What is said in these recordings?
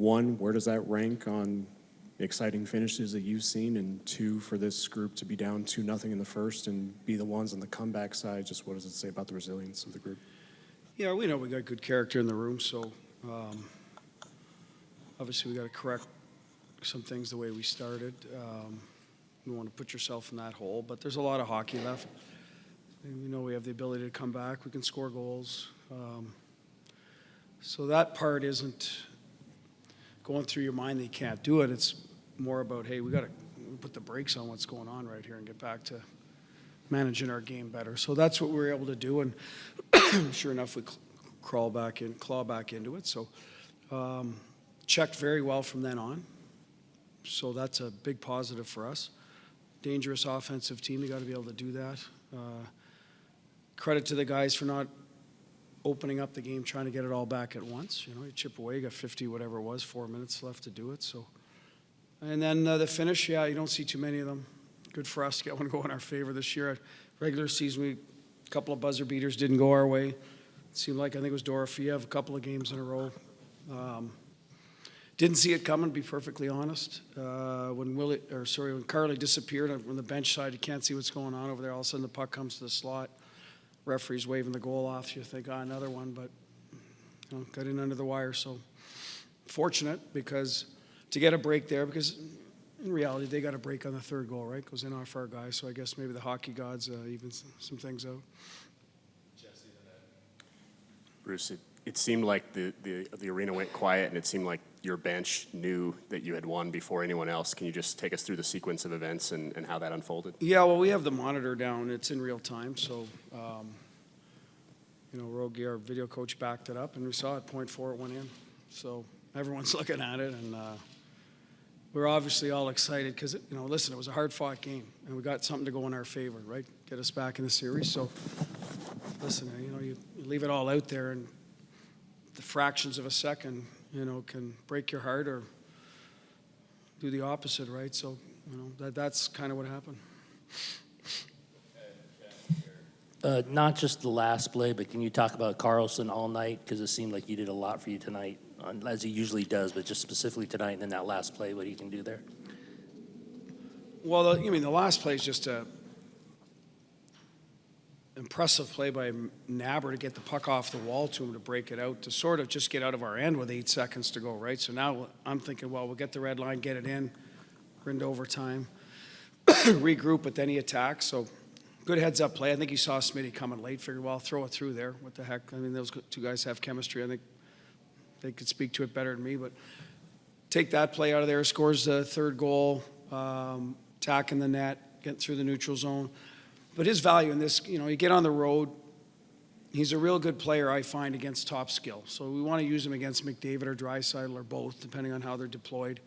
one, where does that rank on exciting finishes that you've seen? And two, for this group to be down 2-0 in the first and be the ones on the comeback side, just what does it say about the resilience of the group? Yeah, we know we got good character in the room, so obviously we got to correct some things the way we started. You want to put yourself in that hole, but there's a lot of hockey left. And we know we have the ability to come back. We can score goals. So that part isn't going through your mind that you can't do it. It's more about, hey, we got to put the brakes on what's going on right here and get back to managing our game better. So that's what we were able to do, and sure enough, we claw back into it. So checked very well from then on. So that's a big positive for us. Dangerous offensive team. You got to be able to do that. Credit to the guys for not opening up the game, trying to get it all back at once. You know, you chip away, you got 50, whatever it was, 4 minutes left to do it. So, and then the finish, yeah, you don't see too many of them. Good for us to get one go in our favor this year. Regular season, a couple of buzzer beaters didn't go our way. It seemed like, I think it was Dorofiev, a couple of games in a row. Didn't see it coming, to be perfectly honest. When Carly disappeared on the bench side, you can't see what's going on over there. All of a sudden, the puck comes to the slot. Referee's waving the goal off. You think, another one, but got in under the wire. So fortunate because to get a break there, because in reality, they got a break on the third goal, right? Goes in off our guy. So I guess maybe the hockey gods even some things out. Bruce, it seemed like the arena went quiet, and it seemed like your bench knew that you had won before anyone else. Can you just take us through the sequence of events and how that unfolded? Yeah, well, we have the monitor down. It's in real time. So, Rogie, our video coach, backed it up, and we saw it, point 4, it went in. So everyone's looking at it, and we're obviously all excited because, listen, it was a hard-fought game, and we got something to go in our favor, right? Get us back in the series. So, listen, you leave it all out there, and the fractions of a second, can break your heart or do the opposite, right? So, that's kind of what happened. Not just the last play, but can you talk about Carlson all night? Because it seemed like he did a lot for you tonight, as he usually does, but just specifically tonight and then that last play, what he can do there. Well, the last play is just a impressive play by Nabber to get the puck off the wall to him to break it out, to sort of just get out of our end with 8 seconds to go, right? So now I'm thinking, well, we'll get the red line, get it in, we're into overtime, regroup, but then he attacks. So good heads-up play. I think he saw Smitty coming late, figured, well, I'll throw it through there. What the heck? I mean, those two guys have chemistry. I think they could speak to it better than me, but take that play out of there, scores the third goal, attacking the net, getting through the neutral zone. But his value in this, you get on the road, he's a real good player, I find, against top skill. So we want to use him against McDavid or Draisaitl or both, depending on how they're deployed.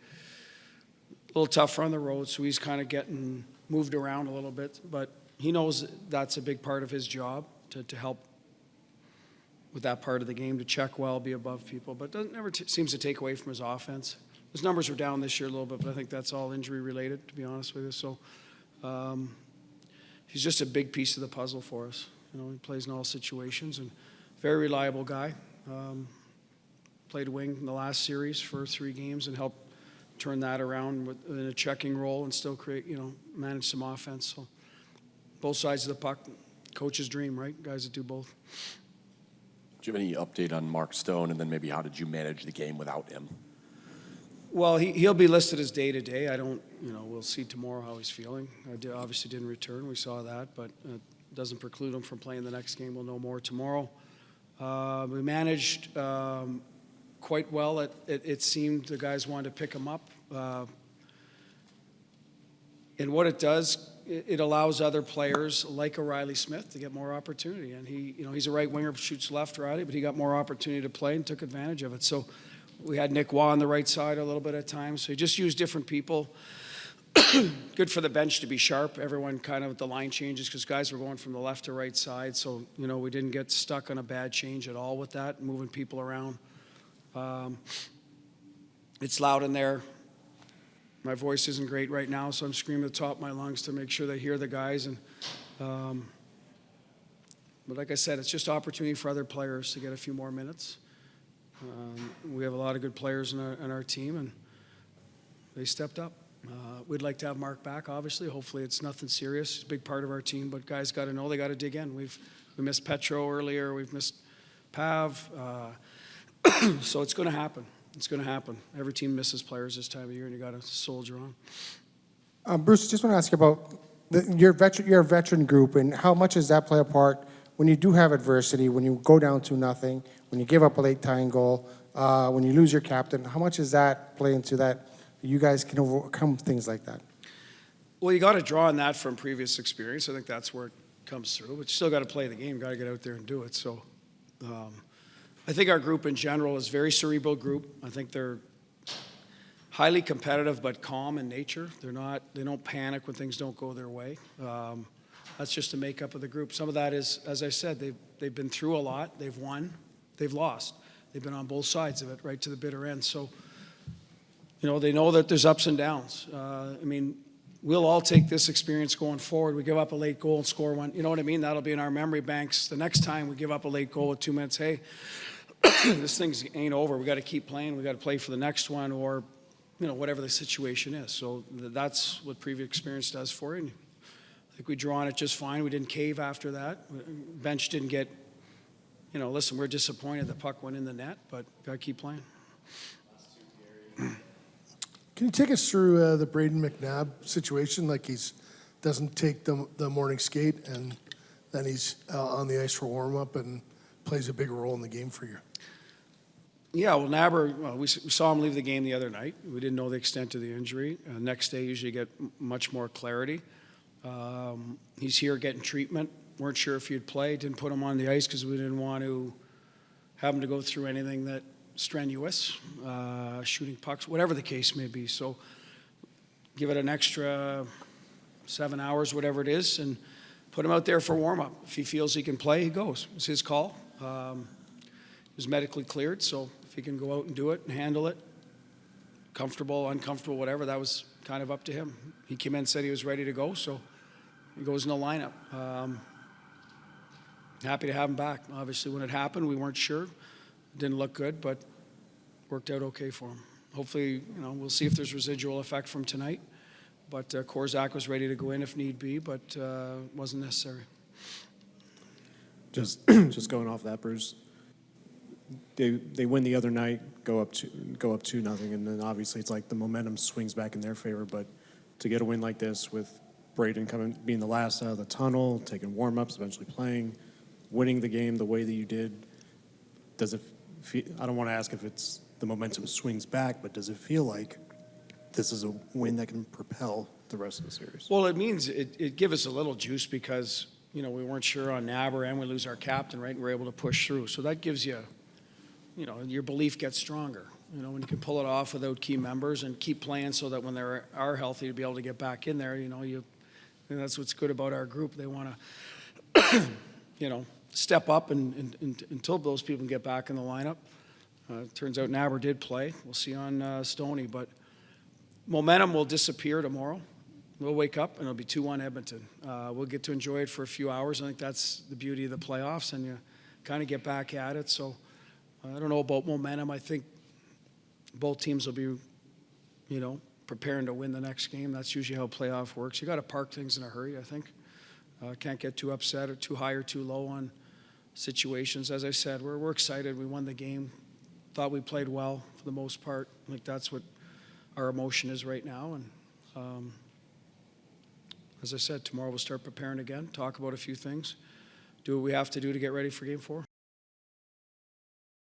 A little tougher on the road, so he's kind of getting moved around a little bit. But he knows that's a big part of his job, to help with that part of the game, to check well, be above people. But it never seems to take away from his offense. His numbers are down this year a little bit, but I think that's all injury-related, to be honest with you. So he's just a big piece of the puzzle for us. He plays in all situations, and very reliable guy. Played wing in the last series for 3 games and helped turn that around in a checking role and still create, manage some offense. So both sides of the puck, coach's dream, right? Guys that do both. Do you have any update on Mark Stone, and then maybe how did you manage the game without him? Well, he'll be listed as day-to-day. I don't, we'll see tomorrow how he's feeling. Obviously didn't return. We saw that, but it doesn't preclude him from playing the next game. We'll know more tomorrow. We managed quite well. It seemed the guys wanted to pick him up. And what it does, it allows other players like a Riley Smith to get more opportunity. And he's a right winger, shoots left, Riley, but he got more opportunity to play and took advantage of it. So we had Nick Waugh on the right side a little bit at times. So he just used different people. Good for the bench to be sharp. Everyone kind of with the line changes because guys were going from the left to right side. So, we didn't get stuck on a bad change at all with that, moving people around. It's loud in there. My voice isn't great right now, so I'm screaming at the top of my lungs to make sure they hear the guys. And but like I said, it's just opportunity for other players to get a few more minutes. We have a lot of good players in our team, and they stepped up. We'd like to have Mark back, obviously. Hopefully it's nothing serious. He's a big part of our team, but guys got to know they got to dig in. We missed Petro earlier. We've missed Pav. So it's going to happen. It's going to happen. Every team misses players this time of year, and you got to soldier on. Bruce, just want to ask you about your veteran group, and how much does that play a part when you do have adversity, when you go down 2-0, when you give up a late tying goal, when you lose your captain? How much does that play into that? You guys can overcome things like that. Well, you got to draw on that from previous experience. I think that's where it comes through. But you still got to play the game. Got to get out there and do it. So, I think our group in general is a very cerebral group. I think they're highly competitive but calm in nature. They don't panic when things don't go their way. That's just the makeup of the group. Some of that is, as I said, they've been through a lot. They've won. They've lost. They've been on both sides of it, right to the bitter end. So, they know that there's ups and downs. We'll all take this experience going forward. We give up a late goal and score one. You know what I mean? That'll be in our memory banks. The next time we give up a late goal with 2 minutes, hey, this thing ain't over. We got to keep playing. We got to play for the next one, or whatever the situation is. So that's what previous experience does for you. And I think we drew on it just fine. We didn't cave after that. Bench didn't get. Listen, we're disappointed the puck went in the net, but got to keep playing. Can you take us through the Braden McNabb situation? Like doesn't take the morning skate, and then he's on the ice for warm-up and plays a big role in the game for you. Yeah, well, Nabber, we saw him leave the game the other night. We didn't know the extent of the injury. Next day, usually get much more clarity. He's here getting treatment. Weren't sure if he'd play. Didn't put him on the ice because we didn't want to have him to go through anything that strenuous, shooting pucks, whatever the case may be. So give it an extra 7 hours, whatever it is, and put him out there for warm-up. If he feels he can play, he goes. It's his call. He was medically cleared, so if he can go out and do it and handle it, comfortable, uncomfortable, whatever, that was kind of up to him. He came in and said he was ready to go, so he goes in the lineup. Happy to have him back. Obviously, when it happened, we weren't sure. Didn't look good, but worked out okay for him. Hopefully, we'll see if there's residual effect from tonight. But Korzak was ready to go in if need be, but wasn't necessary. Just going off that, Bruce. They win the other night, go up 2-0, and then obviously it's like the momentum swings back in their favor. But to get a win like this with Braden being the last out of the tunnel, taking warm-ups, eventually playing, winning the game the way that you did, does it feel, I don't want to ask if it's the momentum swings back, but does it feel like this is a win that can propel the rest of the series? Well, it means it gives us a little juice because, we weren't sure on Nabber and we lose our captain, right? And we're able to push through. So that gives you, your belief gets stronger. When you can pull it off without key members and keep playing so that when they are healthy to be able to get back in there, and that's what's good about our group. They want to, step up and until those people can get back in the lineup. Turns out Nabber did play. We'll see on Stoney, but momentum will disappear tomorrow. We'll wake up and it'll be 2-1 Edmonton. We'll get to enjoy it for a few hours. I think that's the beauty of the playoffs, and you kind of get back at it. So I don't know about momentum. I think both teams will be, preparing to win the next game. That's usually how playoff works. You got to park things in a hurry, I think. Can't get too upset or too high or too low on situations. As I said, we're excited. We won the game. Thought we played well for the most part. I think that's what our emotion is right now. And as I said, tomorrow we'll start preparing again, talk about a few things, do what we have to do to get ready for Game 4.